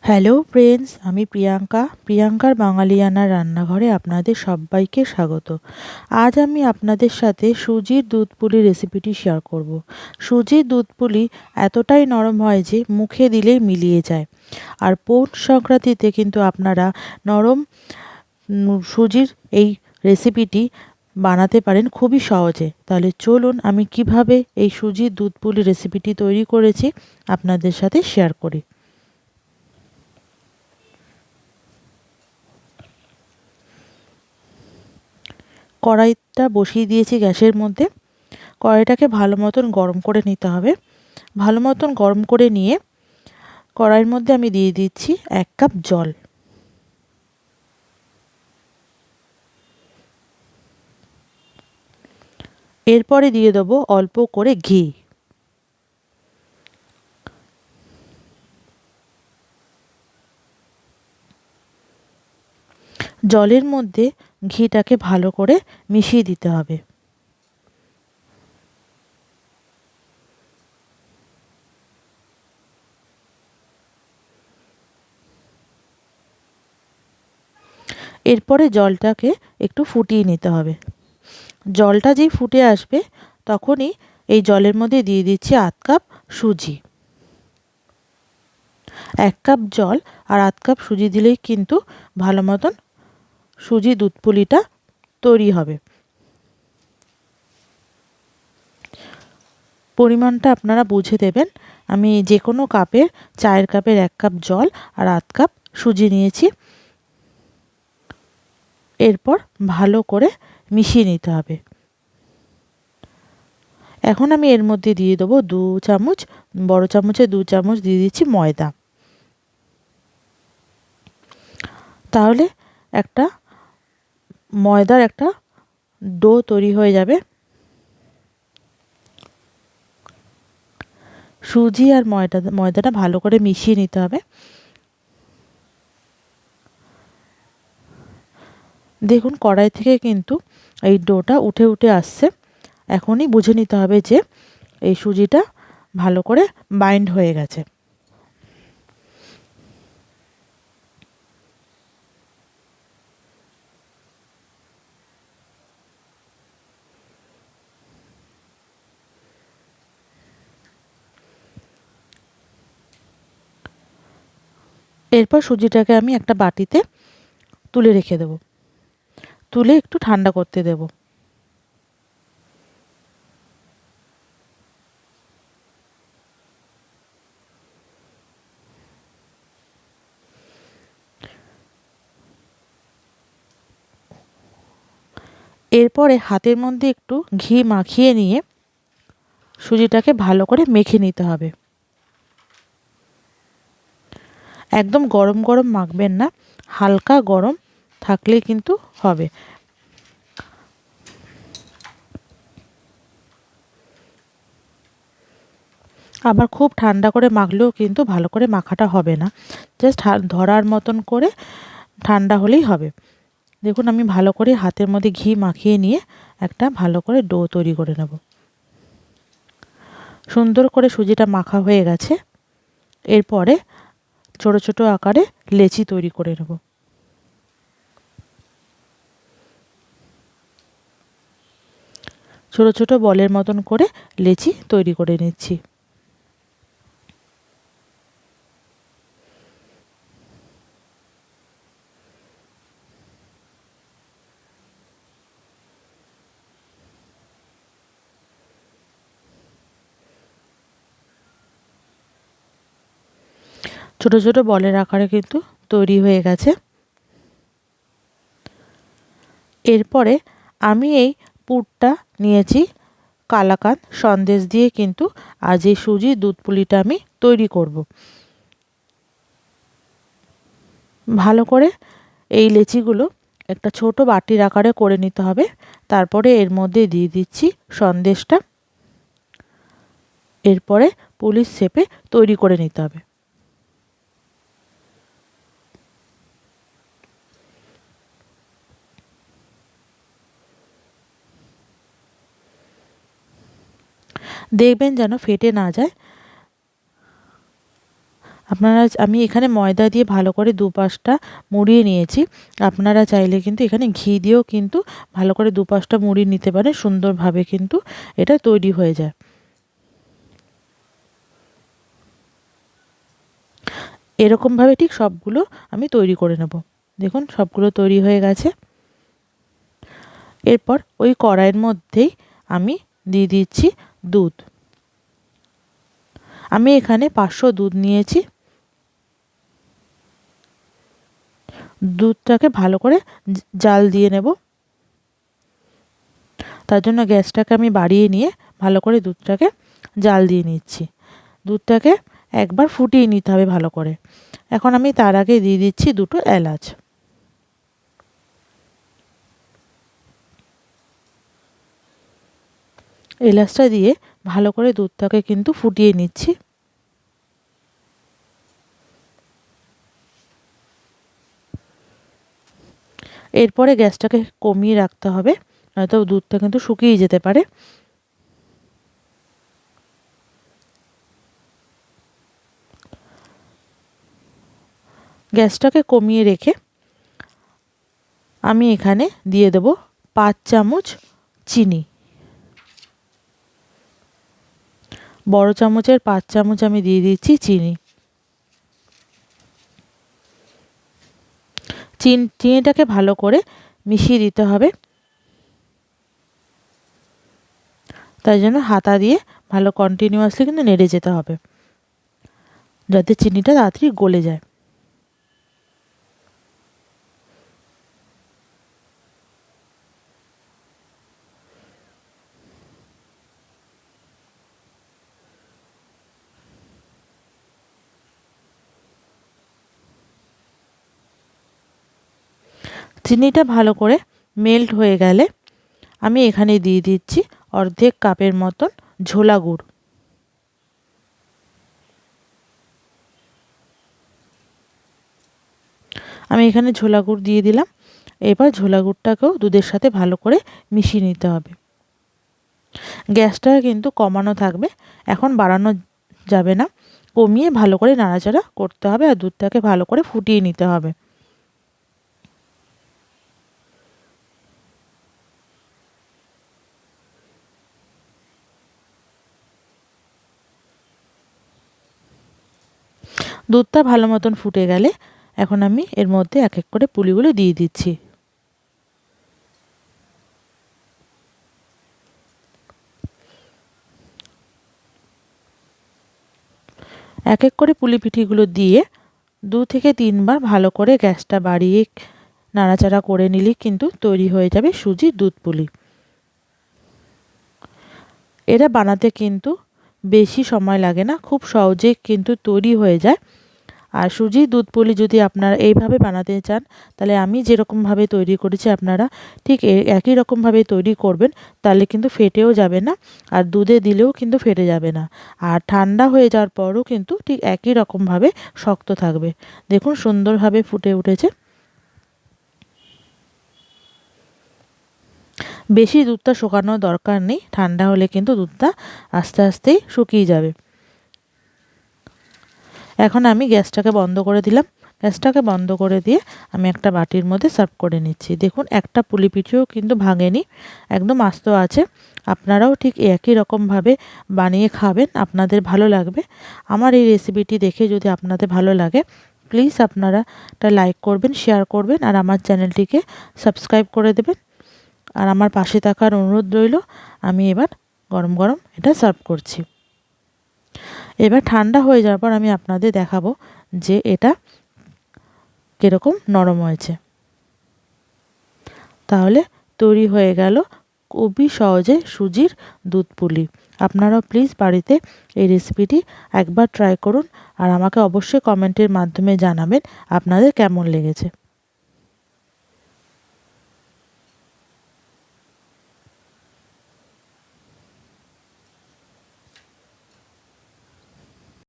Hello friends, আমি প্রিয়াঙ্কার বাঙালিয়ানা রান্নাঘরে আপনাদের সবাইকে স্বাগত। আজ আমি আপনাদের সাথে সুজির দুধ পুলি রেসিপিটি শেয়ার করব। সুজির দুধ পুলি এতটাই নরম হয় যে মুখে দিলেই মিলিয়ে যায়। আর পৌষ সংক্রান্তিতে কিন্তু আপনারা নরম সুজির এই রেসিপিটি বানাতে পারেন খুবই সহজে। তাহলে চলুন আমি কিভাবে এই সুজির দুধ পুলি রেসিপিটি তৈরি করেছি আপনাদের সাথে শেয়ার করি। কড়াইটা বসিয়ে দিয়েছি গ্যাসের মধ্যে। কড়াইটাকে ভালো মতন গরম করে নিতে হবে। ভালো মতন গরম করে নিয়ে কড়াইয়ের মধ্যে আমি দিয়ে দিচ্ছি 1 কাপ জল। এরপরে দিয়ে দেবো অল্প করে ঘি। জলের মধ্যে ঘিটাকে ভালো করে মিশিয়ে দিতে হবে। এরপরে জলটাকে একটু ফুটিয়ে নিতে হবে। জলটা যেই ফুটে আসবে তখনই এই জলের মধ্যে দিয়ে দিচ্ছি 1/2 কাপ সুজি। 1 কাপ জল আর 1/2 কাপ সুজি দিলেই কিন্তু ভালো মতন সুজি দুধ পুলিটা তৈরি হবে। পরিমাণটা আপনারা বুঝে দেবেন। আমি যে কোনো কাপের চায়ের কাপের 1 কাপ জল আর 1/2 কাপ সুজি নিয়েছি। এরপর ভালো করে মিশিয়ে নিতে হবে। এখন আমি এর মধ্যে দিয়ে দেবো 2 চামচ, বড় চামচে 2 চামচ দিয়ে দিচ্ছি ময়দা। তাহলে একটা ময়দার একটা ডো তৈরি হয়ে যাবে। সুজি আর ময়দাটা ভালো করে মিশিয়ে নিতে হবে। দেখুন কড়াই থেকে কিন্তু এই ডোটা উঠে উঠে আসছে। এখনই বুঝে নিতে হবে যে এই সুজিটা ভালো করে বাইন্ড হয়ে গেছে। এরপর সুজিটাকে আমি একটা বাটিতে তুলে রেখে দেব। তুলে একটু ঠান্ডা করতে দেব। এরপরে হাতের মধ্যে একটু ঘি মাখিয়ে নিয়ে সুজিটাকে ভালো করে মেখে নিতে হবে। একদম গরম গরম মাখবেন না, হালকা গরম থাকলেই কিন্তু হবে। আবার খুব ঠান্ডা করে মাখলেও কিন্তু ভালো করে মাখাটা হবে না। জাস্ট ধরার মতন করে ঠান্ডা হলেই হবে। দেখুন আমি ভালো করে হাতের মধ্যে ঘি মাখিয়ে নিয়ে একটা ভালো করে ডো তৈরি করে নেব। সুন্দর করে সুজিটা মাখা হয়ে গেছে। এরপরে ছোট ছোট আকারে লেচি তৈরি করে নেব। ছোট ছোট বলের মতন করে লেচি তৈরি করে নিচ্ছি। ছোট ছোট বলের আকারে কিন্তু তৈরি হয়ে গেছে। এরপরে আমি এই পুরটা নিয়েছি কালাকাঁদ সন্দেশ দিয়ে কিন্তু আজ এই সুজির দুধ পুলিটা আমি তৈরি করব। ভালো করে এই লেচিগুলো একটা ছোট বাটির আকারে করে নিতে হবে। তারপরে এর মধ্যে দিয়ে দিচ্ছি সন্দেশটা। এরপরে পুলির শেপে তৈরি করে নিতে হবে। দেখবেন যেন ফেটে না যায়। আমি এখানে ময়দা দিয়ে ভালো করে দুপাশটা মুড়িয়ে নিয়েছি। আপনারা চাইলে কিন্তু এখানে ঘি দিয়েও কিন্তু ভালো করে দুপাশটা মুড়িয়ে নিতে পারেন, সুন্দরভাবে কিন্তু এটা তৈরি হয়ে যায়। এরকমভাবে ঠিক সবগুলো আমি তৈরি করে নেব। দেখুন সবগুলো তৈরি হয়ে গেছে। এরপর ওই কড়াইয়ের মধ্যেই আমি দিয়ে দিচ্ছি দুধ। আমি এখানে 500 দুধ নিয়েছি। দুধটাকে ভালো করে জাল দিয়ে নেব। তার জন্য গ্যাসটাকে আমি বাড়িয়ে নিয়ে ভালো করে দুধটাকে জাল দিয়ে নিচ্ছি। দুধটাকে একবার ফুটিয়ে নিতে হবে ভালো করে। এখন আমি তার আগে দিয়ে দিচ্ছি 2টো এলাচ। এলাচটা দিয়ে ভালো করে দুধটাকে কিন্তু ফুটিয়ে নিচ্ছি। এরপরে গ্যাসটাকে কমিয়ে রাখতে হবে, নয়তো দুধটা কিন্তু শুকিয়ে যেতে পারে। গ্যাসটাকে কমিয়ে রেখে আমি এখানে দিয়ে দেব 5 চামচ চিনি। বড় চামচের 5 চামচ আমি দিয়ে দিচ্ছি চিনি। চিনিটাকে ভালো করে মিশিয়ে দিতে হবে। তাই জন্য হাতা দিয়ে ভালো কন্টিনিউয়াসলি কিন্তু নেড়ে যেতে হবে, যাতে চিনিটা তাড়াতাড়ি গলে যায়। চিনিটা ভালো করে মেল্ট হয়ে গেলে আমি এখানে দিয়ে দিচ্ছি অর্ধেক কাপের মতন ঝোলা গুড়। আমি এখানে ঝোলা গুড় দিয়ে দিলাম। এবার ঝোলা গুড়টাকেও দুধের সাথে ভালো করে মিশিয়ে নিতে হবে। গ্যাসটা কিন্তু কমানো থাকবে, এখন বাড়ানো যাবে না। কমিয়ে ভালো করে নাড়াচাড়া করতে হবে আর দুধটাকে ভালো করে ফুটিয়ে নিতে হবে। দুধটা ভালো মতন ফুটে গেলে এখন আমি এর মধ্যে এক এক করে পুলিগুলো দিয়ে দিচ্ছি। এক এক করে পুলি পিঠিগুলো দিয়ে 2 থেকে 3 বার ভালো করে গ্যাসটা বাড়িয়ে নাড়াচাড়া করে নিলেই কিন্তু তৈরি হয়ে যাবে সুজির দুধ পুলি। এটা বানাতে কিন্তু বেশি সময় লাগে না, খুব সহজেই কিন্তু তৈরি হয়ে যায়। আর সুজির দুধ পুলি যদি আপনারা এইভাবে বানাতে চান, তাহলে আমি যেরকমভাবে তৈরি করেছি আপনারা ঠিক একই রকমভাবে তৈরি করবেন, তাহলে কিন্তু ফেটেও যাবে না আর দুধে দিলেও কিন্তু ফেটে যাবে না। আর ঠান্ডা হয়ে যাওয়ার পরও কিন্তু ঠিক একই রকমভাবে শক্ত থাকবে। দেখুন সুন্দরভাবে ফুটে উঠেছে। বেশি দুধটা শুকানোর দরকার নেই, ঠান্ডা হলে কিন্তু দুধটা আস্তে আস্তেই শুকিয়ে যাবে। এখন আমি গ্যাসটাকে বন্ধ করে দিলাম। গ্যাসটাকে বন্ধ করে দিয়ে আমি একটা বাটির মধ্যে সার্ভ করে নিচ্ছি। দেখুন একটা পুলি পিঠেও কিন্তু ভাঙেনি, একদম আস্ত আছে। আপনারাও ঠিক একই রকমভাবে বানিয়ে খাবেন, আপনাদের ভালো লাগবে। আমার এই রেসিপিটি দেখে যদি আপনাদের ভালো লাগে, প্লিজ আপনারা একটা লাইক করবেন, শেয়ার করবেন আর আমার চ্যানেলটিকে সাবস্ক্রাইব করে দেবেন। আর আমার পাশে থাকার অনুরোধ রইল। আমি এবার গরম গরম এটা সার্ভ করছি। এবার ঠান্ডা হয়ে যাওয়ার পর আমি আপনাদের দেখাবো যে এটা কীরকম নরম হয়েছে। তাহলে তৈরি হয়ে গেল খুবই সহজে সুজির দুধ পুলি। আপনারাও প্লিজ বাড়িতে এই রেসিপিটি একবার ট্রাই করুন আর আমাকে অবশ্যই কমেন্টের মাধ্যমে জানাবেন আপনাদের কেমন লেগেছে।